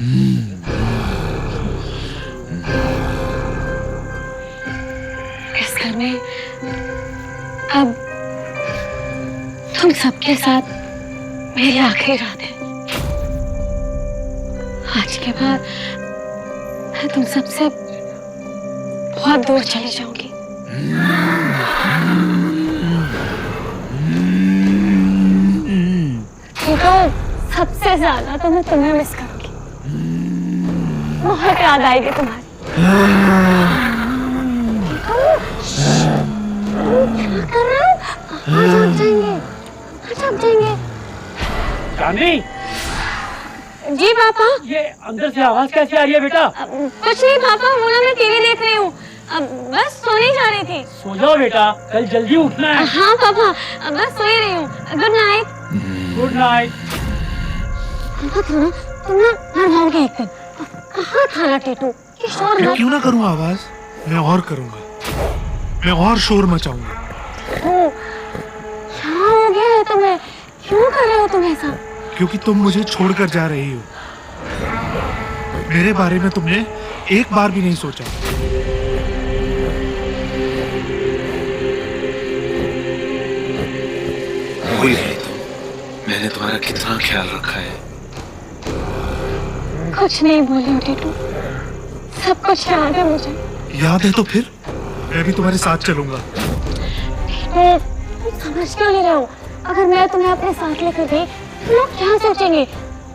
इस घर में अब तुम सबके साथ मेरी आखिरी रात है। आज के बाद मैं तुम सबसे बहुत दूर चली जाऊंगी। तो सबसे ज्यादा तो मैं तुम्हें मिस करूंगी। बहुत याद आएगी तुम्हारी। क्या कर रहे हो? आज जाएंगे, आज जाएंगे। चांदनी। जी पापा। ये अंदर से आवाज कैसे आ रही है बेटा? कुछ नहीं पापा, वो ना मैं टीवी देख रही हूँ। बस सोने जा रही थी। सो जाओ बेटा, कल जल्दी उठना है। हाँ पापा, बस सो ही रही हूँ। Good night. Good night. पापा था ना, तुम ना नरवाओगे एक दिन। कहाँ था ना टीटू? मैं क्यों ना करूँ आवाज? मैं और करूँगा, मैं और शोर मचाऊंगा। क्या हो गया है तुम्हें? क्यों कर रहे हो तुम ऐसा? क्योंकि तुम मुझे छोड़कर जा रही हो। मेरे बारे में तुमने एक बार भी नहीं सोचा। भूल गई तुम, मैंने तुम्हारा कितना ख्याल रखा है। कुछ नहीं बोली टीटू, सब कुछ याद है मुझे। याद है तो फिर मैं भी तुम्हारे साथ चलूंगा। समझ क्यों नहीं रहे हो? अगर मैं तुम्हें अपने साथ लेकर गई तो लोग क्या सोचेंगे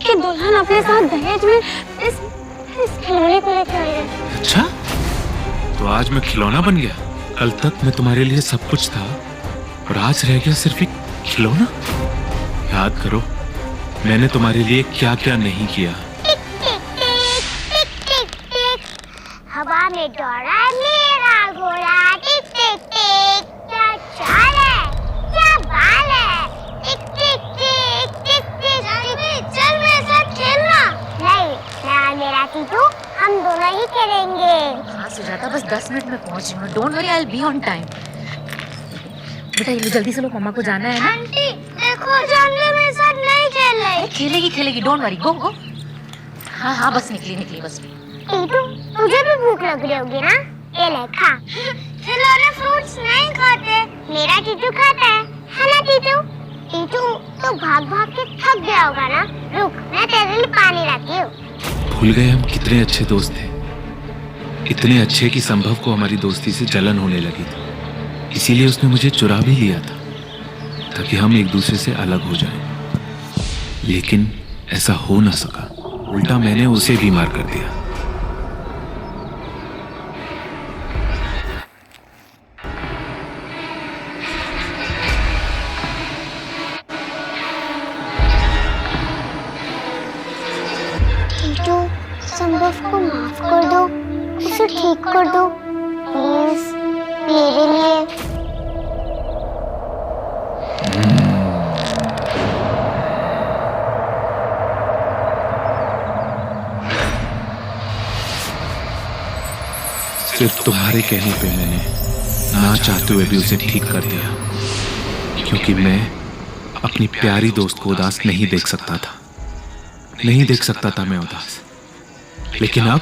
कि दुल्हन अपने साथ दहेज में इस खिलौने को लेकर आई है। अच्छा, तो आज मैं खिलौना बन गया? कल तक मैं तुम्हारे लिए सब कुछ था और आज रह गया सिर्फ एक खिलौना। याद करो मैंने तुम्हारे लिए क्या क्या नहीं किया। हवा में दौड़ा मेरा घोड़ा, टिक टिक टिक। क्या चाल है, क्या बाल है, टिक टिक टिक टिक टिक। चल मेरे साथ खेलना। नहीं, मैं और मेरा टीटू हम दोनों ही खेलेंगे। हाँ सुजाता, बस 10 मिनट में पहुंच जाऊंगा। Don't worry, I will be on time. बेटा ये लो जल्दी से लो, मम्मा को जाना है ना। आंटी देखो, जानवी मेरे साथ नहीं खेल रही। खेलेगी, डोंट वरी, गो गो। हाँ बस निकली बस। टीटू तुझे भी भूख लग रही होगी ना? ये ले खा। खिलौने फ्रूट्स नहीं खाते, मेरा टीटू खाता है ना टीटू? टीटू तू भाग भाग के थक गया होगा ना? रुक, मैं तेरे लिए पानी लाती हूँ। भूल गए हम कितने अच्छे दोस्त थे, इतने अच्छे कि संभव को हमारी दोस्ती से जलन होने लगी थी। इसीलिए उसने मुझे चुरा भी लिया था ताकि हम एक दूसरे से अलग हो जाएं। लेकिन ऐसा हो ना सका, उल्टा मैंने उसे भी मार कर दिया। टीटू संभव को माफ कर दो, उसे ठीक कर दो प्लीज, मेरे लिए। सिर्फ तुम्हारे कहने पे मैंने ना चाहते हुए भी उसे ठीक कर दिया, क्योंकि मैं अपनी प्यारी दोस्त को उदास नहीं देख सकता था मैं उदास। लेकिन अब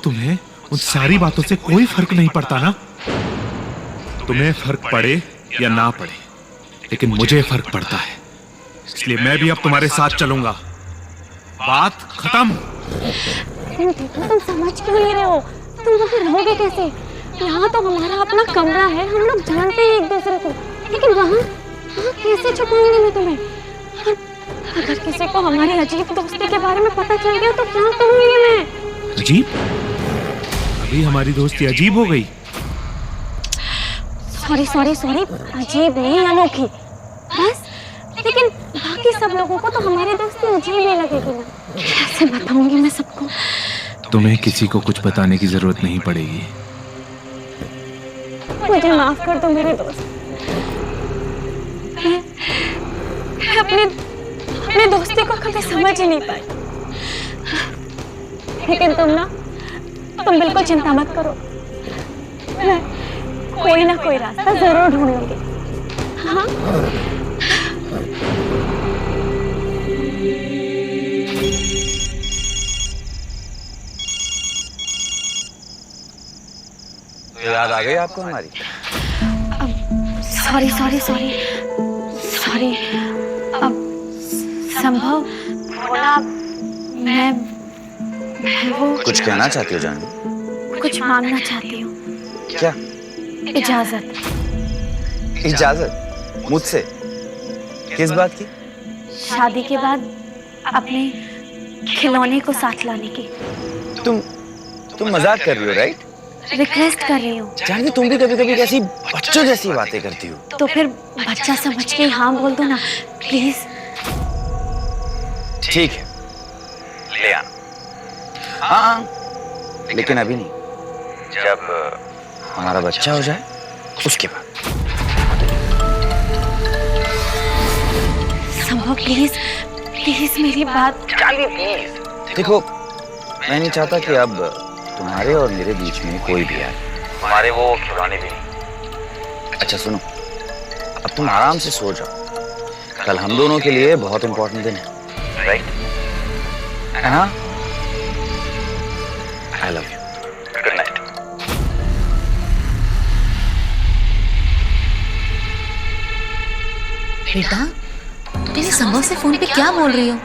तुम्हें उन सारी बातों से कोई फर्क नहीं पड़ता ना? तुम्हें फर्क पड़े या ना पड़े, लेकिन मुझे फर्क पड़ता है, इसलिए मैं भी अब तुम्हारे साथ चलूंगा। बात खत्म। तुम समझ क्यों नहीं रहे हो? तुम वहाँ रहोगे कैसे? यहाँ तो हमारा अपना कमरा है, हम लोग जानते हैं एक दूसरे को, लेकिन वहाँ कैसे छुपाऊंगी मैं तुम्हें? अगर किसी को हमारी अजीब दोस्ती के बारे में पता चल गया तो क्या कहूँगी मैं? अजीब? अभी हमारी दोस्ती अजीब हो गई? सॉरी, अजीब नहीं, अनोखी बस। लेकिन बाकी सब लोगों को तो हमारी दोस्ती अजीब ही लगेगी ना। कैसे बताऊंगी मैं सबको? तुम्हें किसी को कुछ बताने की जरूरत नहीं पड़ेगी। मुझे माफ कर दो मेरे दोस्त। मैं अपनी दोस्ती को कभी समझ ही नहीं पाई। लेकिन तुम बिल्कुल चिंता मत करो, मैं कोई ना कोई रास्ता जरूर ढूंढ लूंगी। हाँ? याद आ गई आपको हमारी? Sorry sorry sorry sorry. अब संभव बोला मैं वो कुछ कहना चाहती हो जानवी? कुछ मांगना चाहती हूँ। क्या? इजाजत। इजाजत? मुझसे? किस बात की? शादी के बाद अपने खिलौने को साथ लाने की। तुम मजाक कर रही हो, राइट? रिक्वेस्ट कर रही हूँ। जानवी, तुम भी कभी कभी कैसी बच्चों जैसी बातें करती हो। तो फिर बच्चा समझ के हाँ बोल दो ना प्लीज। ठीक है, ले आना। हाँ, लेकिन अभी नहीं, जब हमारा बच्चा हो जाए उसके बाद। संभव प्लीज प्लीज मेरी बात। जानवी प्लीज। देखो, मैं नहीं चाहता कि अब तुम्हारे और मेरे बीच में कोई भी आए। तुम्हारे वो खिलौने भी नहीं। अच्छा सुनो, अब तुम आराम से सो जाओ। कल हम दोनों के लिए बहुत इंपॉर्टेंट दिन है, राइट? हाँ, I love you. Good night. बेटा, तुम संभव से फोन पे क्या बोल रही हो?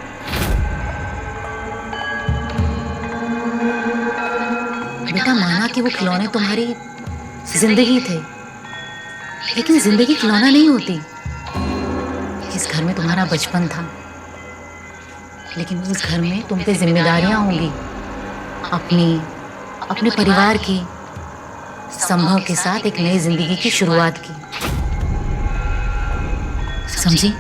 बेटा, माना कि वो खिलौने तुम्हारी जिंदगी थे, लेकिन जिंदगी खिलौना नहीं होती। इस घर में तुम्हारा बचपन था, लेकिन उस घर में तुम पे जिम्मेदारियां होंगी, अपने परिवार की, संभव के साथ एक नई जिंदगी की शुरुआत की। समझी?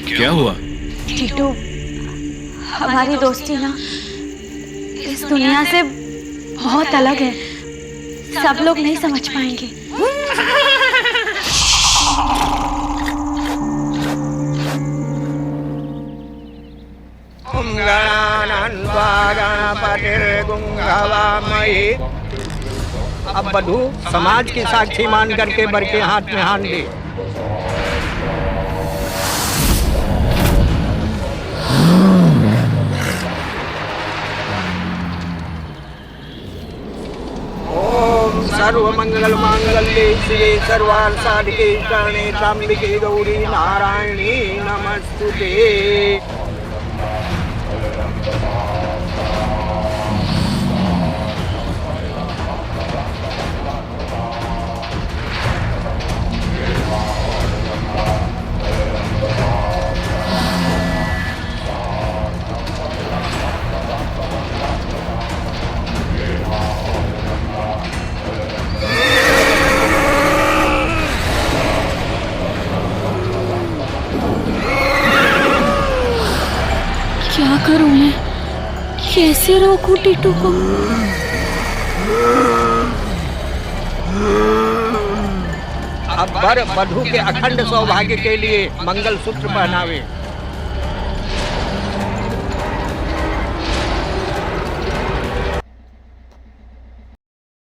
क्या हुआ? टीटू, हमारी दोस्ती ना इस दुनिया से बहुत अलग है। सब लोग नहीं समझ पाएंगे। अब बधू समाज की साक्षी मान करके बर के हाथ में हाथ दे। ओम सर्व मंगल मांगल्ये शिवे सर्वार्थ साधिके शरणे त्र्यंबके गौरी नारायणी नमस्तुते। क्या करूं मैं? कैसे रोकूं टीटू को? अब वर वधू के अखंड सौभाग्य के लिए मंगल सूत्र पहनावे।